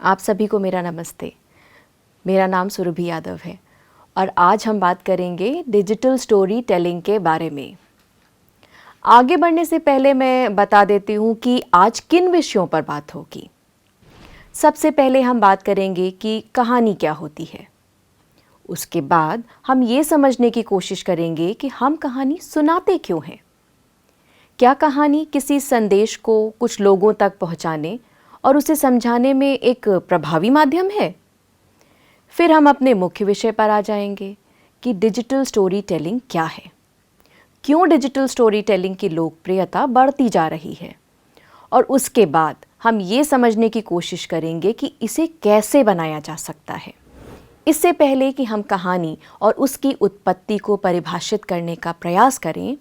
आप सभी को मेरा नमस्ते। मेरा नाम सुरभि यादव है और आज हम बात करेंगे डिजिटल स्टोरी टेलिंग के बारे में। आगे बढ़ने से पहले मैं बता देती हूँ कि आज किन विषयों पर बात होगी। सबसे पहले हम बात करेंगे कि कहानी क्या होती है। उसके बाद हम ये समझने की कोशिश करेंगे कि हम कहानी सुनाते क्यों हैं। क्या कहानी किसी संदेश को कुछ लोगों तक पहुँचाने और उसे समझाने में एक प्रभावी माध्यम है। फिर हम अपने मुख्य विषय पर आ जाएंगे कि डिजिटल स्टोरी टेलिंग क्या है, क्यों डिजिटल स्टोरी टेलिंग की लोकप्रियता बढ़ती जा रही है, और उसके बाद हम ये समझने की कोशिश करेंगे कि इसे कैसे बनाया जा सकता है। इससे पहले कि हम कहानी और उसकी उत्पत्ति को परिभाषित करने का प्रयास करें,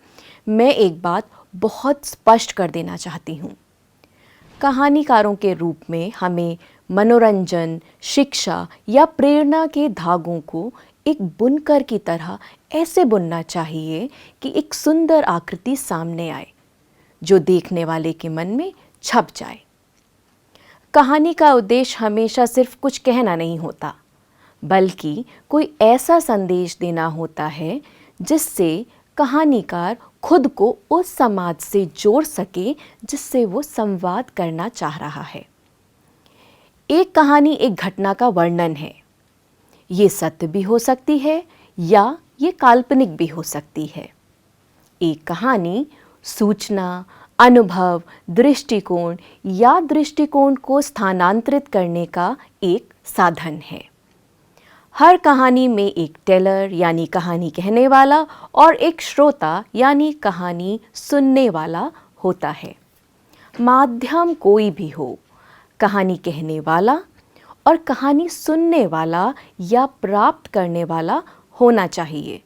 मैं एक बात बहुत स्पष्ट कर देना चाहती हूँ। कहानीकारों के रूप में हमें मनोरंजन, शिक्षा या प्रेरणा के धागों को एक बुनकर की तरह ऐसे बुनना चाहिए कि एक सुंदर आकृति सामने आए जो देखने वाले के मन में छप जाए। कहानी का उद्देश्य हमेशा सिर्फ कुछ कहना नहीं होता, बल्कि कोई ऐसा संदेश देना होता है जिससे कहानीकार खुद को उस समाज से जोड़ सके जिससे वो संवाद करना चाह रहा है। एक कहानी एक घटना का वर्णन है। ये सत्य भी हो सकती है या ये काल्पनिक भी हो सकती है। एक कहानी सूचना, अनुभव, दृष्टिकोण या दृष्टिकोण को स्थानांतरित करने का एक साधन है। हर कहानी में एक टेलर यानी कहानी कहने वाला और एक श्रोता यानी कहानी सुनने वाला होता है। माध्यम कोई भी हो, कहानी कहने वाला और कहानी सुनने वाला या प्राप्त करने वाला होना चाहिए।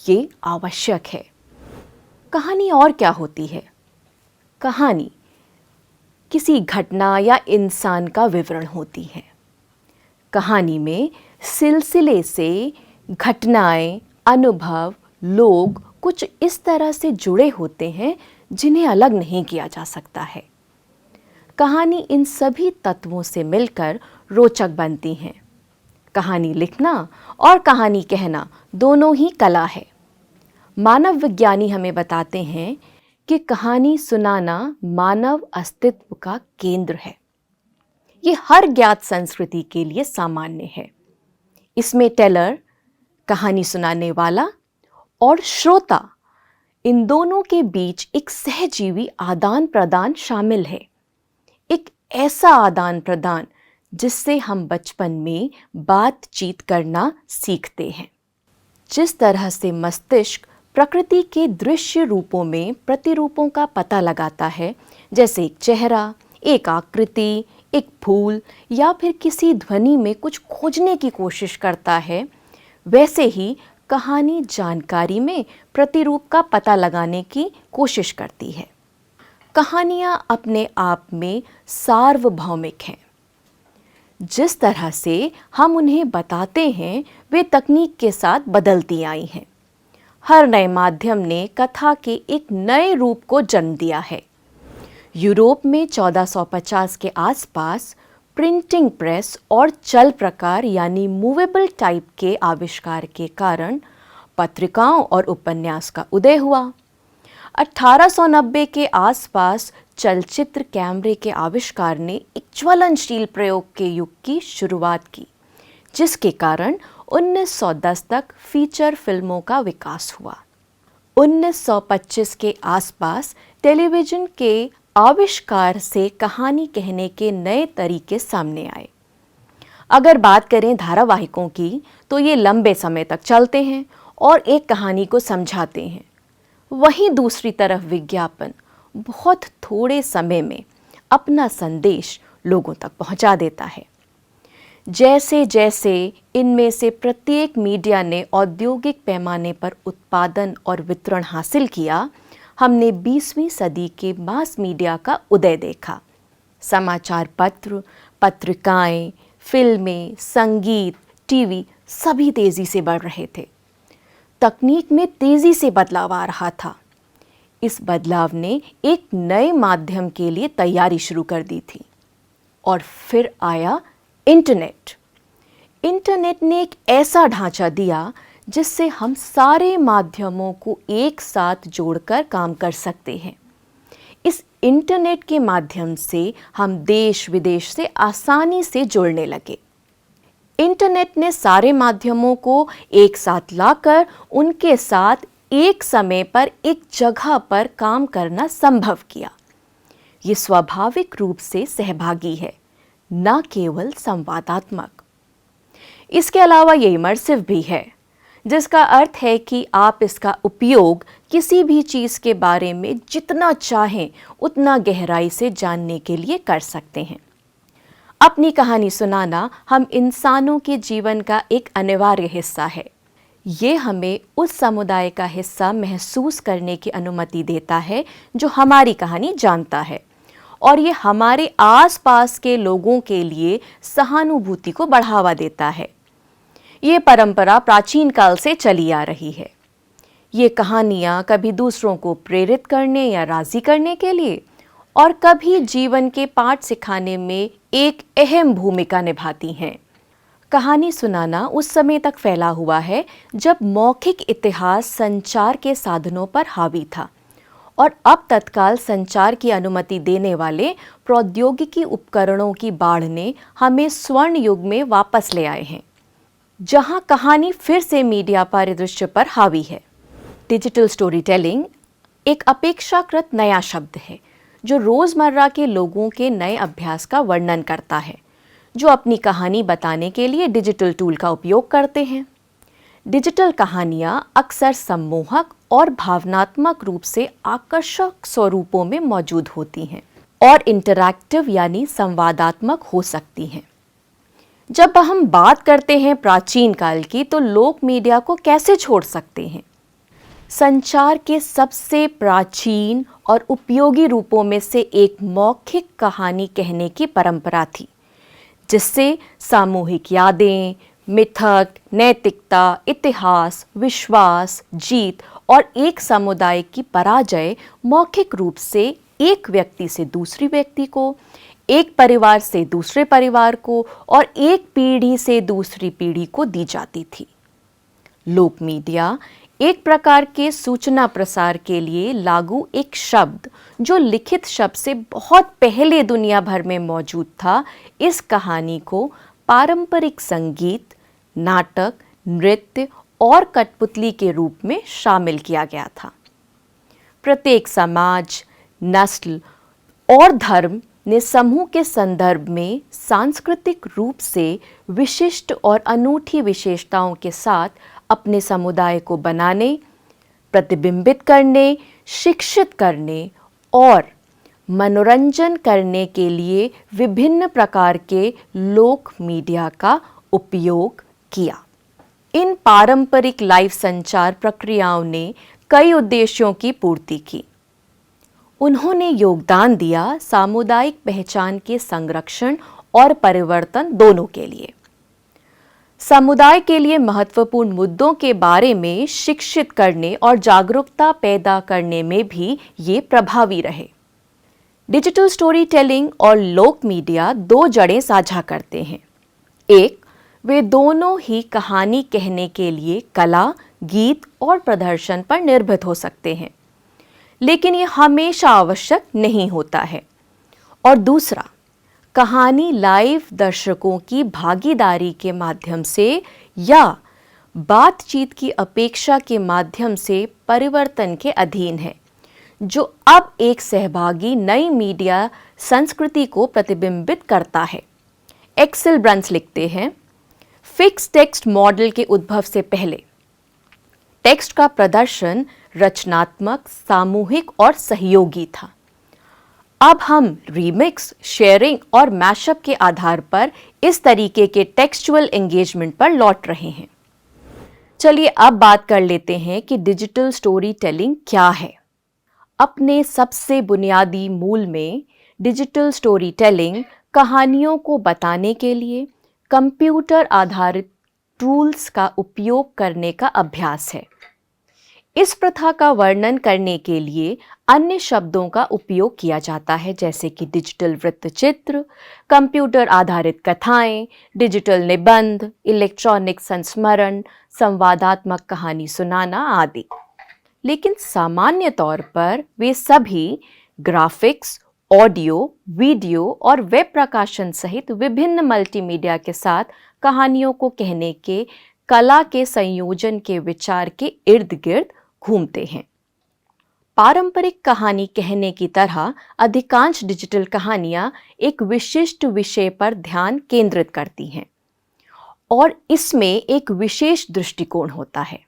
ये आवश्यक है। कहानी और क्या होती है? कहानी किसी घटना या इंसान का विवरण होती है। कहानी में सिलसिले से घटनाएं, अनुभव, लोग कुछ इस तरह से जुड़े होते हैं जिन्हें अलग नहीं किया जा सकता है। कहानी इन सभी तत्वों से मिलकर रोचक बनती है। कहानी लिखना और कहानी कहना दोनों ही कला है। मानव विज्ञानी हमें बताते हैं कि कहानी सुनाना मानव अस्तित्व का केंद्र है। ये हर ज्ञात संस्कृति के लिए सामान्य है। इसमें टेलर, कहानी सुनाने वाला, और श्रोता, इन दोनों के बीच एक सहजीवी आदान प्रदान शामिल है। एक ऐसा आदान प्रदान जिससे हम बचपन में बातचीत करना सीखते हैं। जिस तरह से मस्तिष्क प्रकृति के दृश्य रूपों में प्रतिरूपों का पता लगाता है, जैसे एक चेहरा, एक आकृति, एक फूल या फिर किसी ध्वनि में कुछ खोजने की कोशिश करता है, वैसे ही कहानी जानकारी में प्रतिरूप का पता लगाने की कोशिश करती है। कहानियाँ अपने आप में सार्वभौमिक हैं। जिस तरह से हम उन्हें बताते हैं वे तकनीक के साथ बदलती आई हैं। हर नए माध्यम ने कथा के एक नए रूप को जन्म दिया है। यूरोप में 1450 के आसपास प्रिंटिंग प्रेस और चल प्रकार यानी मूवेबल टाइप के आविष्कार के कारण पत्रिकाओं और उपन्यास का उदय हुआ। 1890 के आसपास चलचित्र कैमरे के आविष्कार ने एक ज्वलनशील प्रयोग के युग की शुरुआत की, जिसके कारण 1910 तक फीचर फिल्मों का विकास हुआ। 1925 के आसपास टेलीविज़न के आविष्कार से कहानी कहने के नए तरीके सामने आए। अगर बात करें धारावाहिकों की, तो ये लंबे समय तक चलते हैं और एक कहानी को समझाते हैं। वहीं दूसरी तरफ विज्ञापन बहुत थोड़े समय में अपना संदेश लोगों तक पहुंचा देता है। जैसे जैसे इनमें से प्रत्येक मीडिया ने औद्योगिक पैमाने पर उत्पादन और वितरण हासिल किया, हमने 20वीं सदी के मास मीडिया का उदय देखा। समाचार पत्र, पत्रिकाएं, फिल्में, संगीत, टीवी सभी तेजी से बढ़ रहे थे। तकनीक में तेजी से बदलाव आ रहा था। इस बदलाव ने एक नए माध्यम के लिए तैयारी शुरू कर दी थी। और फिर आया इंटरनेट। इंटरनेट ने एक ऐसा ढांचा दिया जिससे हम सारे माध्यमों को एक साथ जोड़कर काम कर सकते हैं। इस इंटरनेट के माध्यम से हम देश विदेश से आसानी से जुड़ने लगे। इंटरनेट ने सारे माध्यमों को एक साथ लाकर उनके साथ एक समय पर एक जगह पर काम करना संभव किया। ये स्वाभाविक रूप से सहभागी है, न केवल संवादात्मक। इसके अलावा ये इमर्सिव भी है, जिसका अर्थ है कि आप इसका उपयोग किसी भी चीज़ के बारे में जितना चाहें उतना गहराई से जानने के लिए कर सकते हैं। अपनी कहानी सुनाना हम इंसानों के जीवन का एक अनिवार्य हिस्सा है। ये हमें उस समुदाय का हिस्सा महसूस करने की अनुमति देता है जो हमारी कहानी जानता है, और ये हमारे आसपास के लोगों के लिए सहानुभूति को बढ़ावा देता है। ये परंपरा प्राचीन काल से चली आ रही है। ये कहानियाँ कभी दूसरों को प्रेरित करने या राज़ी करने के लिए, और कभी जीवन के पाठ सिखाने में एक अहम भूमिका निभाती हैं। कहानी सुनाना उस समय तक फैला हुआ है जब मौखिक इतिहास संचार के साधनों पर हावी था, और अब तत्काल संचार की अनुमति देने वाले प्रौद्योगिकी उपकरणों की बाढ़ ने हमें स्वर्ण युग में वापस ले आए हैं, जहां कहानी फिर से मीडिया परिदृश्य पर हावी है। डिजिटल स्टोरी टेलिंग एक अपेक्षाकृत नया शब्द है जो रोज़मर्रा के लोगों के नए अभ्यास का वर्णन करता है, जो अपनी कहानी बताने के लिए डिजिटल टूल का उपयोग करते हैं। डिजिटल कहानियाँ अक्सर सम्मोहक और भावनात्मक रूप से आकर्षक स्वरूपों में मौजूद होती हैं और इंटरैक्टिव यानी संवादात्मक हो सकती हैं। जब हम बात करते हैं प्राचीन काल की, तो लोक मीडिया को कैसे छोड़ सकते हैं? संचार के सबसे प्राचीन और उपयोगी रूपों में से एक मौखिक कहानी कहने की परंपरा थी, जिससे सामूहिक यादें, मिथक, नैतिकता, इतिहास, विश्वास, जीत और एक समुदाय की पराजय मौखिक रूप से एक व्यक्ति से दूसरी व्यक्ति को, एक परिवार से दूसरे परिवार को और एक पीढ़ी से दूसरी पीढ़ी को दी जाती थी। लोक मीडिया एक प्रकार के सूचना प्रसार के लिए लागू एक शब्द, जो लिखित शब्द से बहुत पहले दुनिया भर में मौजूद था, इस कहानी को पारंपरिक संगीत, नाटक, नृत्य और कठपुतली के रूप में शामिल किया गया था। प्रत्येक समाज, नस्ल और धर्म ने समूह के संदर्भ में सांस्कृतिक रूप से विशिष्ट और अनूठी विशेषताओं के साथ अपने समुदाय को बनाने, प्रतिबिंबित करने, शिक्षित करने और मनोरंजन करने के लिए विभिन्न प्रकार के लोक मीडिया का उपयोग किया। इन पारंपरिक लाइव संचार प्रक्रियाओं ने कई उद्देश्यों की पूर्ति की। उन्होंने योगदान दिया सामुदायिक पहचान के संरक्षण और परिवर्तन दोनों के लिए। समुदाय के लिए महत्वपूर्ण मुद्दों के बारे में शिक्षित करने और जागरूकता पैदा करने में भी ये प्रभावी रहे। डिजिटल स्टोरी टेलिंग और लोक मीडिया दो जड़ें साझा करते हैं। एक, वे दोनों ही कहानी कहने के लिए कला, गीत और प्रदर्शन पर निर्भर हो सकते हैं, लेकिन ये हमेशा आवश्यक नहीं होता है। और दूसरा, कहानी लाइव दर्शकों की भागीदारी के माध्यम से या बातचीत की अपेक्षा के माध्यम से परिवर्तन के अधीन है, जो अब एक सहभागी नई मीडिया संस्कृति को प्रतिबिंबित करता है। एक्सेल ब्रंस लिखते हैं, फिक्स टेक्स्ट मॉडल के उद्भव से पहले टेक्स्ट का प्रदर्शन रचनात्मक, सामूहिक और सहयोगी था। अब हम रीमिक्स, शेयरिंग और मैशअप के आधार पर इस तरीके के टेक्सचुअल एंगेजमेंट पर लौट रहे हैं। चलिए अब बात कर लेते हैं कि डिजिटल स्टोरी टेलिंग क्या है। अपने सबसे बुनियादी मूल में डिजिटल स्टोरी टेलिंग कहानियों को बताने के लिए कंप्यूटर आधारित टूल्स का उपयोग करने का अभ्यास है। इस प्रथा का वर्णन करने के लिए अन्य शब्दों का उपयोग किया जाता है, जैसे कि डिजिटल वृत्तचित्र, कंप्यूटर आधारित कथाएं, डिजिटल निबंध, इलेक्ट्रॉनिक संस्मरण, संवादात्मक कहानी सुनाना आदि। लेकिन सामान्य तौर पर वे सभी ग्राफिक्स, ऑडियो, वीडियो और वेब प्रकाशन सहित विभिन्न मल्टीमीडिया के साथ कहानियों को कहने के कला के संयोजन के विचार के इर्द गिर्द घूमते हैं। पारंपरिक कहानी कहने की तरह अधिकांश डिजिटल कहानियां एक विशिष्ट विषय पर ध्यान केंद्रित करती हैं और इसमें एक विशेष दृष्टिकोण होता है।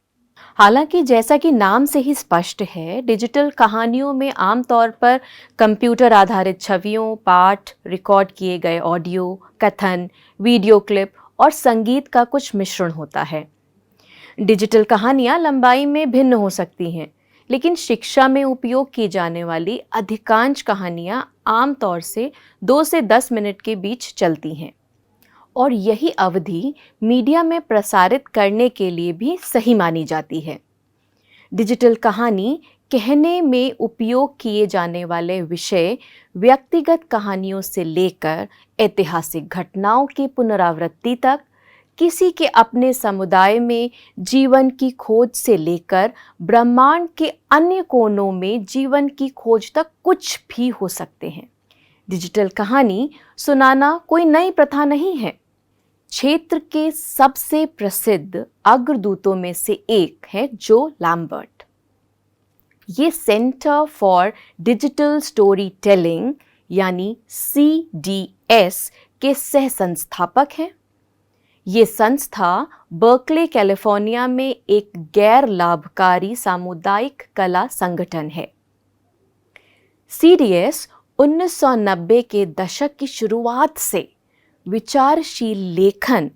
हालांकि जैसा कि नाम से ही स्पष्ट है, डिजिटल कहानियों में आमतौर पर कंप्यूटर आधारित छवियों, पाठ, रिकॉर्ड किए गए ऑडियो, कथन, वीडियो क्लिप और संगीत का कुछ मिश्रण होता है। डिजिटल कहानियां लंबाई में भिन्न हो सकती हैं, लेकिन शिक्षा में उपयोग की जाने वाली अधिकांश कहानियां आमतौर से 2 से 10 मिनट के बीच चलती हैं और यही अवधि मीडिया में प्रसारित करने के लिए भी सही मानी जाती है। डिजिटल कहानी कहने में उपयोग किए जाने वाले विषय व्यक्तिगत कहानियों से लेकर ऐतिहासिक घटनाओं की पुनरावृत्ति तक, किसी के अपने समुदाय में जीवन की खोज से लेकर ब्रह्मांड के अन्य कोनों में जीवन की खोज तक कुछ भी हो सकते हैं। डिजिटल कहानी सुनाना कोई नई प्रथा नहीं है। क्षेत्र के सबसे प्रसिद्ध अग्रदूतों में से एक है जो लैम्बर्ट। ये centre for digital story telling यानी CDS के सह संस्थापक हैं। ये संस्था बर्कले, कैलिफोर्निया में एक गैर लाभकारी सामुदायिक कला संगठन है। CDS 1990 के दशक की शुरुआत से विचारशील लेखन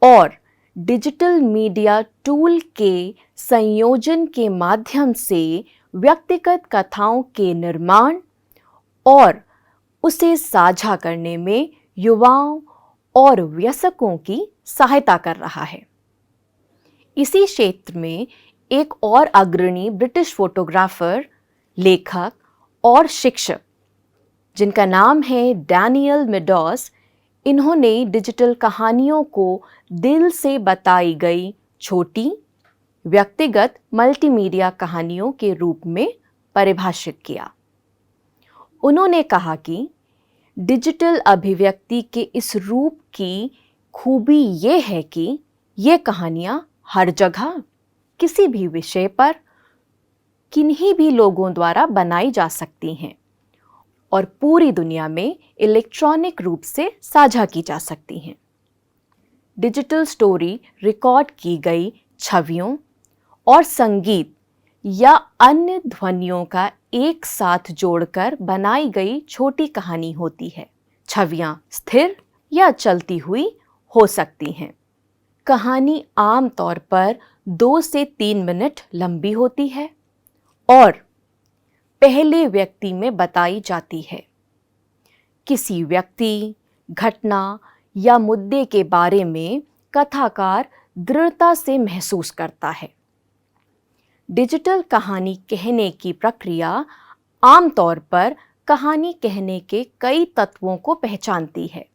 और डिजिटल मीडिया टूल के संयोजन के माध्यम से व्यक्तिगत कथाओं के निर्माण और उसे साझा करने में युवाओं और वयस्कों की सहायता कर रहा है। इसी क्षेत्र में एक और अग्रणी ब्रिटिश फोटोग्राफर, लेखक और शिक्षक जिनका नाम है डैनियल मेडोज, इन्होंने डिजिटल कहानियों को दिल से बताई गई छोटी व्यक्तिगत मल्टीमीडिया कहानियों के रूप में परिभाषित किया। उन्होंने कहा कि डिजिटल अभिव्यक्ति के इस रूप की खूबी ये है कि ये कहानियाँ हर जगह, किसी भी विषय पर, किन्हीं भी लोगों द्वारा बनाई जा सकती हैं और पूरी दुनिया में इलेक्ट्रॉनिक रूप से साझा की जा सकती हैं। डिजिटल स्टोरी रिकॉर्ड की गई छवियों और संगीत या अन्य ध्वनियों का एक साथ जोड़कर बनाई गई छोटी कहानी होती है। छवियां स्थिर या चलती हुई हो सकती हैं। कहानी आमतौर पर 2 से 3 मिनट लंबी होती है और पहले व्यक्ति में बताई जाती है। किसी व्यक्ति, घटना या मुद्दे के बारे में कथाकार दृढ़ता से महसूस करता है। डिजिटल कहानी कहने की प्रक्रिया आमतौर पर कहानी कहने के कई तत्वों को पहचानती है,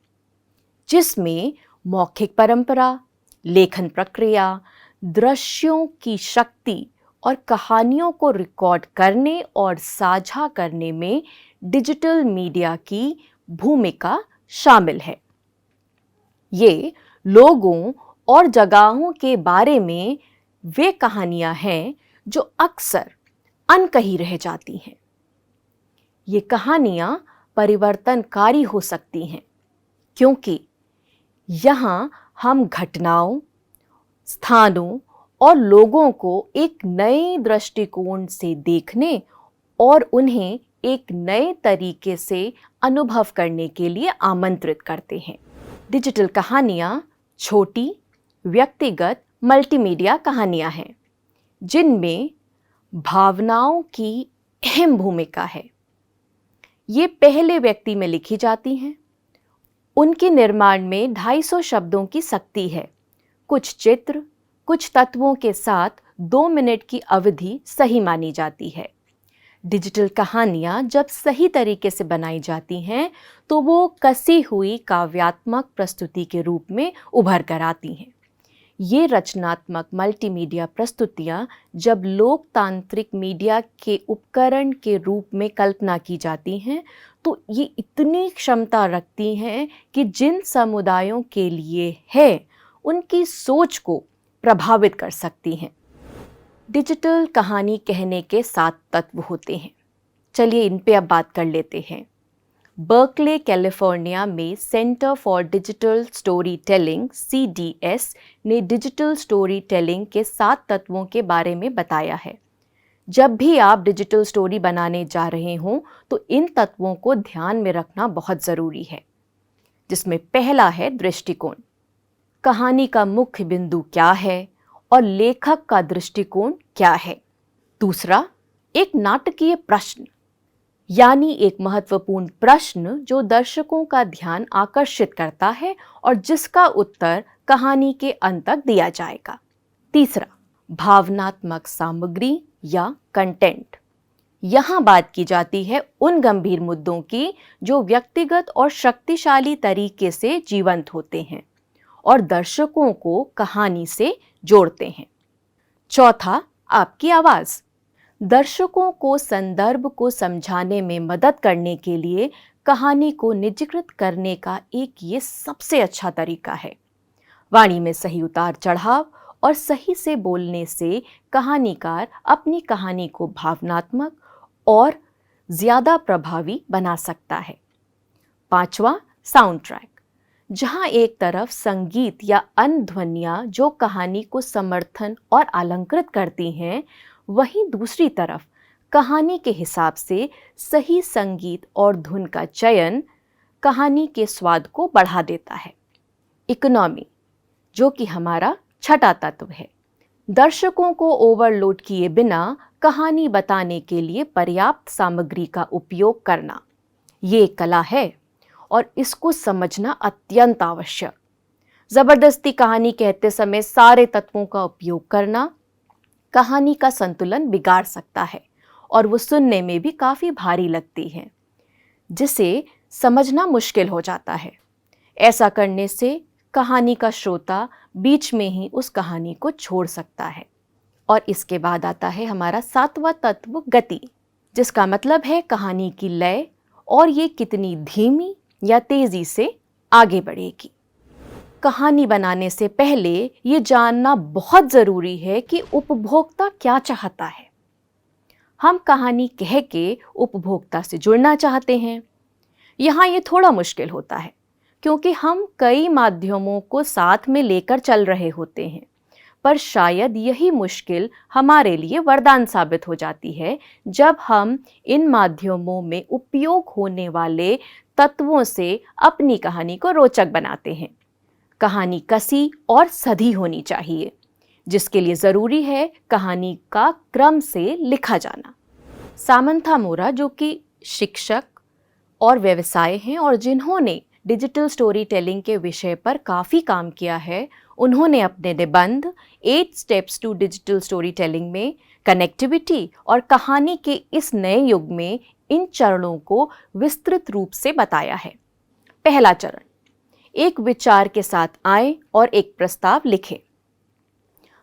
जिसमें मौखिक परंपरा, लेखन प्रक्रिया, दृश्यों की शक्ति और कहानियों को रिकॉर्ड करने और साझा करने में डिजिटल मीडिया की भूमिका शामिल है। ये लोगों और जगहों के बारे में वे कहानियां हैं जो अक्सर अनकही रह जाती हैं। ये कहानियां परिवर्तनकारी हो सकती हैं क्योंकि यहाँ हम घटनाओं, स्थानों और लोगों को एक नए दृष्टिकोण से देखने और उन्हें एक नए तरीके से अनुभव करने के लिए आमंत्रित करते हैं। डिजिटल कहानियाँ छोटी, व्यक्तिगत मल्टीमीडिया कहानियाँ हैं जिनमें भावनाओं की अहम भूमिका है। ये पहले व्यक्ति में लिखी जाती हैं। उनके निर्माण में 250 शब्दों की शक्ति है। कुछ चित्र, कुछ तत्वों के साथ 2 मिनट की अवधि सही मानी जाती है। डिजिटल कहानियाँ जब सही तरीके से बनाई जाती हैं तो वो कसी हुई काव्यात्मक प्रस्तुति के रूप में उभर कर आती हैं। ये रचनात्मक मल्टीमीडिया प्रस्तुतियाँ जब लोकतांत्रिक मीडिया के उपकरण के रूप में कल्पना की जाती हैं तो ये इतनी क्षमता रखती हैं कि जिन समुदायों के लिए है उनकी सोच को प्रभावित कर सकती हैं। डिजिटल कहानी कहने के 7 तत्व होते हैं। चलिए इन पे अब बात कर लेते हैं। बर्कले कैलिफोर्निया में centre for digital story telling CDS ने डिजिटल स्टोरी टेलिंग के 7 तत्वों के बारे में बताया है। जब भी आप डिजिटल स्टोरी बनाने जा रहे हों तो इन तत्वों को ध्यान में रखना बहुत ज़रूरी है, जिसमें पहला है दृष्टिकोण। कहानी का मुख्य बिंदु क्या है और लेखक का दृष्टिकोण क्या है। दूसरा, एक नाटकीय प्रश्न, यानी एक महत्वपूर्ण प्रश्न जो दर्शकों का ध्यान आकर्षित करता है और जिसका उत्तर कहानी के अंत तक दिया जाएगा। तीसरा, भावनात्मक सामग्री या कंटेंट। यहाँ बात की जाती है उन गंभीर मुद्दों की जो व्यक्तिगत और शक्तिशाली तरीके से जीवंत होते हैं और दर्शकों को कहानी से जोड़ते हैं। चौथा, आपकी आवाज़। दर्शकों को संदर्भ को समझाने में मदद करने के लिए कहानी को निजीकृत करने का एक ये सबसे अच्छा तरीका है। वाणी में सही उतार चढ़ाव और सही से बोलने से कहानीकार अपनी कहानी को भावनात्मक और ज़्यादा प्रभावी बना सकता है। पांचवा, साउंड ट्रैक। जहाँ एक तरफ संगीत या अन्य ध्वनियाँ जो कहानी को समर्थन और अलंकृत करती हैं, वहीं दूसरी तरफ कहानी के हिसाब से सही संगीत और धुन का चयन कहानी के स्वाद को बढ़ा देता है। इकोनॉमी, जो कि हमारा छठा तत्व है। दर्शकों को ओवरलोड किए बिना कहानी बताने के लिए पर्याप्त सामग्री का उपयोग करना, ये एक कला है और इसको समझना अत्यंत आवश्यक। जबरदस्ती कहानी कहते समय सारे तत्वों का उपयोग करना कहानी का संतुलन बिगाड़ सकता है और वो सुनने में भी काफ़ी भारी लगती है, जिसे समझना मुश्किल हो जाता है। ऐसा करने से कहानी का श्रोता बीच में ही उस कहानी को छोड़ सकता है। और इसके बाद आता है हमारा 7वां तत्व, गति, जिसका मतलब है कहानी की लय और ये कितनी धीमी या तेजी से आगे बढ़ेगी। कहानी बनाने से पहले ये जानना बहुत ज़रूरी है कि उपभोक्ता क्या चाहता है। हम कहानी कह के उपभोक्ता से जुड़ना चाहते हैं। यहाँ ये थोड़ा मुश्किल होता है क्योंकि हम कई माध्यमों को साथ में लेकर चल रहे होते हैं, पर शायद यही मुश्किल हमारे लिए वरदान साबित हो जाती है जब हम इन माध्यमों में उपयोग होने वाले तत्वों से अपनी कहानी को रोचक बनाते हैं। कहानी कसी और सधी होनी चाहिए, जिसके लिए ज़रूरी है कहानी का क्रम से लिखा जाना। सामंथा मोरा, जो कि शिक्षक और व्यवसाय हैं और जिन्होंने डिजिटल स्टोरी टेलिंग के विषय पर काफ़ी काम किया है, उन्होंने अपने निबंध 8 steps to digital story telling में कनेक्टिविटी और कहानी के इस नए युग में इन चरणों को विस्तृत रूप से बताया है। पहला चरण, एक विचार के साथ आए और एक प्रस्ताव लिखें।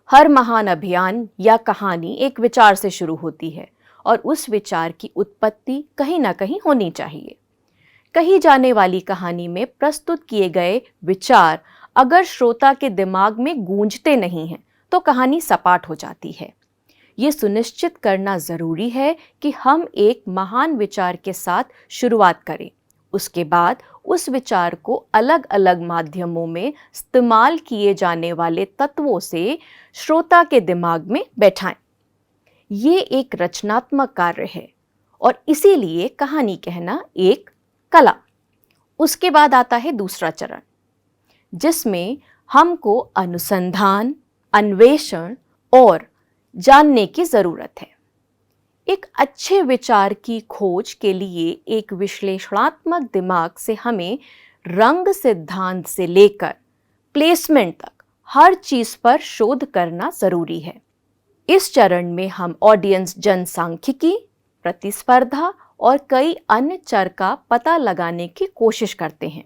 हर महान अभियान या कहानी एक विचार से शुरू होती है और उस विचार की उत्पत्ति कहीं ना कहीं होनी चाहिए। कही जाने वाली कहानी में प्रस्तुत किए गए विचार अगर श्रोता के दिमाग में गूंजते नहीं हैं तो कहानी सपाट हो जाती है। ये सुनिश्चित करना ज़रूरी है कि हम एक महान विचार के साथ शुरुआत करें, उसके बाद उस विचार को अलग अलग माध्यमों में इस्तेमाल किए जाने वाले तत्वों से श्रोता के दिमाग में बैठाएं। ये एक रचनात्मक कार्य है और इसीलिए कहानी कहना एक कला। उसके बाद आता है दूसरा चरण, जिसमें हमको अनुसंधान, अन्वेषण और जानने की ज़रूरत है। एक अच्छे विचार की खोज के लिए एक विश्लेषणात्मक दिमाग से हमें रंग सिद्धांत से लेकर प्लेसमेंट तक हर चीज़ पर शोध करना ज़रूरी है। इस चरण में हम ऑडियंस जनसांख्यिकी, प्रतिस्पर्धा और कई अन्य चर का पता लगाने की कोशिश करते हैं,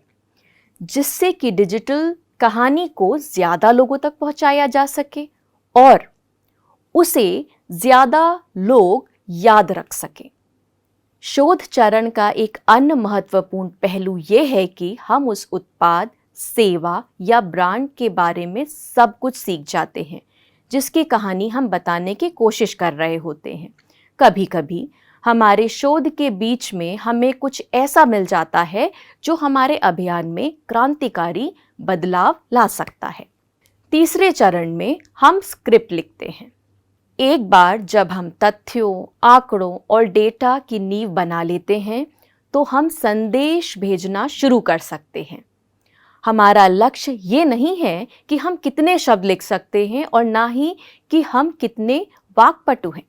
जिससे कि डिजिटल कहानी को ज़्यादा लोगों तक पहुंचाया जा सके और उसे ज़्यादा लोग याद रख सकें। शोध चरण का एक अन्य महत्वपूर्ण पहलू यह है कि हम उस उत्पाद, सेवा या ब्रांड के बारे में सब कुछ सीख जाते हैं जिसकी कहानी हम बताने की कोशिश कर रहे होते हैं। कभी कभी हमारे शोध के बीच में हमें कुछ ऐसा मिल जाता है जो हमारे अभियान में क्रांतिकारी बदलाव ला सकता है। तीसरे चरण में हम स्क्रिप्ट लिखते हैं। एक बार जब हम तथ्यों, आंकड़ों और डेटा की नींव बना लेते हैं तो हम संदेश भेजना शुरू कर सकते हैं। हमारा लक्ष्य ये नहीं है कि हम कितने शब्द लिख सकते हैं और ना ही कि हम कितने वाक्पटु हैं,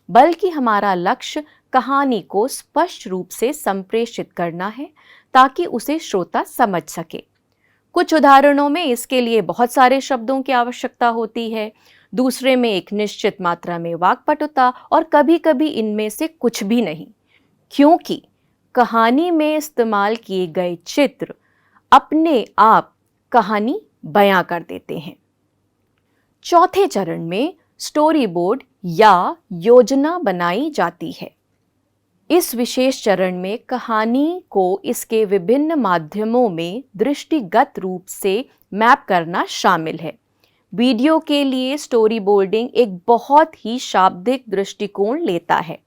बल्कि हमारा लक्ष्य कहानी को स्पष्ट रूप से संप्रेषित करना है ताकि उसे श्रोता समझ सके। कुछ उदाहरणों में इसके लिए बहुत सारे शब्दों की आवश्यकता होती है, दूसरे में एक निश्चित मात्रा में वाक्पटुता और कभी-कभी इनमें से कुछ भी नहीं, क्योंकि कहानी में इस्तेमाल किए गए चित्र अपने आप कहानी बयां कर देते हैं। चौथे चरण में स्टोरी बोर्ड या योजना बनाई जाती है। इस विशेष चरण में कहानी को इसके विभिन्न माध्यमों में दृष्टिगत रूप से मैप करना शामिल है। वीडियो के लिए स्टोरी बोर्डिंग एक बहुत ही शाब्दिक दृष्टिकोण लेता है।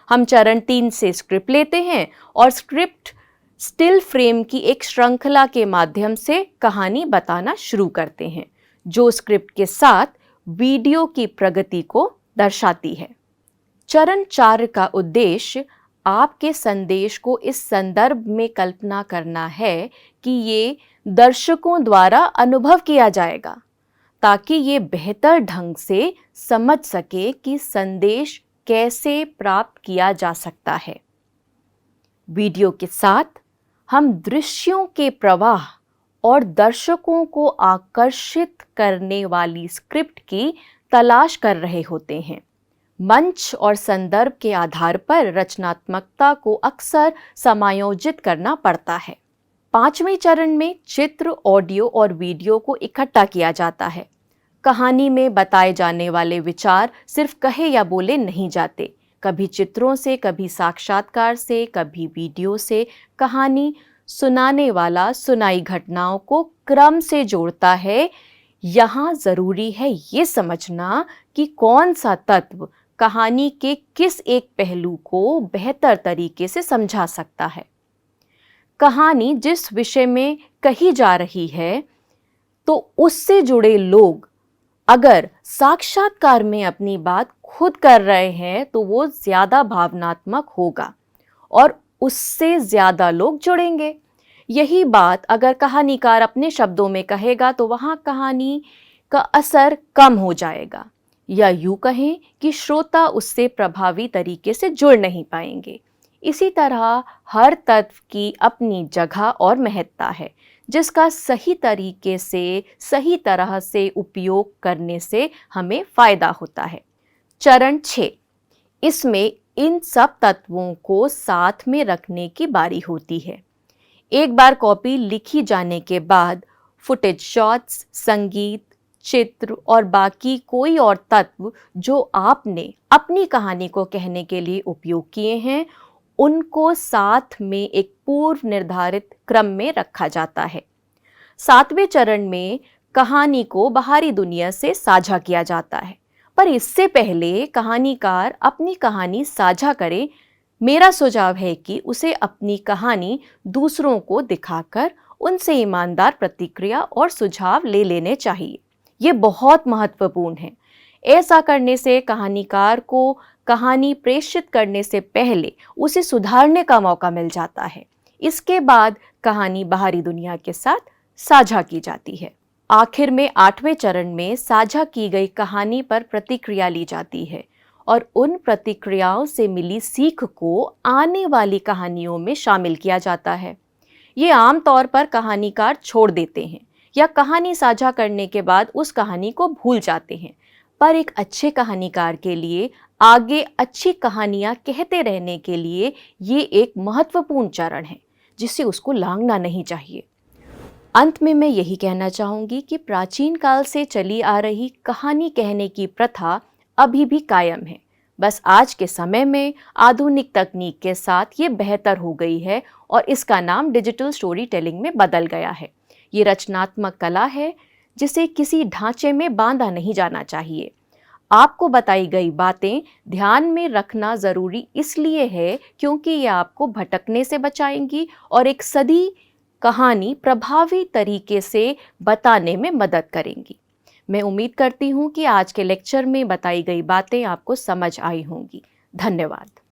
हम चरण 3 से स्क्रिप्ट लेते हैं और स्क्रिप्ट स्टिल फ्रेम की एक श्रृंखला के माध्यम से कहानी बताना शुरू करते हैं, जो स्क्रिप्ट के साथ वीडियो की प्रगति को दर्शाती है। चरण 4 का उद्देश्य आपके संदेश को इस संदर्भ में कल्पना करना है कि ये दर्शकों द्वारा अनुभव किया जाएगा, ताकि ये बेहतर ढंग से समझ सके कि संदेश कैसे प्राप्त किया जा सकता है। वीडियो के साथ हम दृश्यों के प्रवाह और दर्शकों को आकर्षित करने वाली स्क्रिप्ट की तलाश कर रहे होते हैं। मंच और संदर्भ के आधार पर रचनात्मकता को अक्सर समायोजित करना पड़ता है। 5वें चरण में चित्र, ऑडियो और वीडियो को इकट्ठा किया जाता है। कहानी में बताए जाने वाले विचार सिर्फ कहे या बोले नहीं जाते। कभी चित्रों से, कभी साक्षात्कार से, कभी वीडियो से कहानी सुनाने वाला सुनाई घटनाओं को क्रम से जोड़ता है। यहाँ जरूरी है ये समझना कि कौन सा तत्व कहानी के किस एक पहलू को बेहतर तरीके से समझा सकता है। कहानी जिस विषय में कही जा रही है तो उससे जुड़े लोग अगर साक्षात्कार में अपनी बात खुद कर रहे हैं तो वो ज़्यादा भावनात्मक होगा और उससे ज़्यादा लोग जुड़ेंगे। यही बात अगर कहानीकार अपने शब्दों में कहेगा तो वहाँ कहानी का असर कम हो जाएगा, या यूँ कहें कि श्रोता उससे प्रभावी तरीके से जुड़ नहीं पाएंगे। इसी तरह हर तत्व की अपनी जगह और महत्ता है, जिसका सही तरीके से, सही तरह से उपयोग करने से हमें फ़ायदा होता है। चरण 6, इसमें इन सब तत्वों को साथ में रखने की बारी होती है। एक बार कॉपी लिखी जाने के बाद फुटेज शॉट्स, संगीत, चित्र और बाकी कोई और तत्व जो आपने अपनी कहानी को कहने के लिए उपयोग किए हैं, उनको साथ में एक पूर्व निर्धारित क्रम में रखा जाता है। 7वें चरण में कहानी को बाहरी दुनिया से साझा किया जाता है, पर इससे पहले कहानीकार अपनी कहानी साझा करे, मेरा सुझाव है कि उसे अपनी कहानी दूसरों को दिखाकर उनसे ईमानदार प्रतिक्रिया और सुझाव ले लेने चाहिए। ये बहुत महत्वपूर्ण है। ऐसा करने से कहानीकार को कहानी प्रेषित करने से पहले उसे सुधारने का मौका मिल जाता है। इसके बाद कहानी बाहरी दुनिया के साथ साझा की जाती है। आखिर में 8वें चरण में साझा की गई कहानी पर प्रतिक्रिया ली जाती है और उन प्रतिक्रियाओं से मिली सीख को आने वाली कहानियों में शामिल किया जाता है। ये आमतौर पर कहानीकार छोड़ देते हैं या कहानी साझा करने के बाद उस कहानी को भूल जाते हैं, पर एक अच्छे कहानीकार के लिए आगे अच्छी कहानियाँ कहते रहने के लिए ये एक महत्वपूर्ण चरण है जिसे उसको लांघना नहीं चाहिए। अंत में मैं यही कहना चाहूँगी कि प्राचीन काल से चली आ रही कहानी कहने की प्रथा अभी भी कायम है। बस आज के समय में आधुनिक तकनीक के साथ ये बेहतर हो गई है और इसका नाम डिजिटल स्टोरी टेलिंग में बदल गया है। ये रचनात्मक कला है जिसे किसी ढांचे में बांधा नहीं जाना चाहिए। आपको बताई गई बातें ध्यान में रखना ज़रूरी इसलिए है क्योंकि ये आपको भटकने से बचाएंगी और एक सदी कहानी प्रभावी तरीके से बताने में मदद करेंगी। मैं उम्मीद करती हूँ कि आज के लेक्चर में बताई गई बातें आपको समझ आई होंगी। धन्यवाद।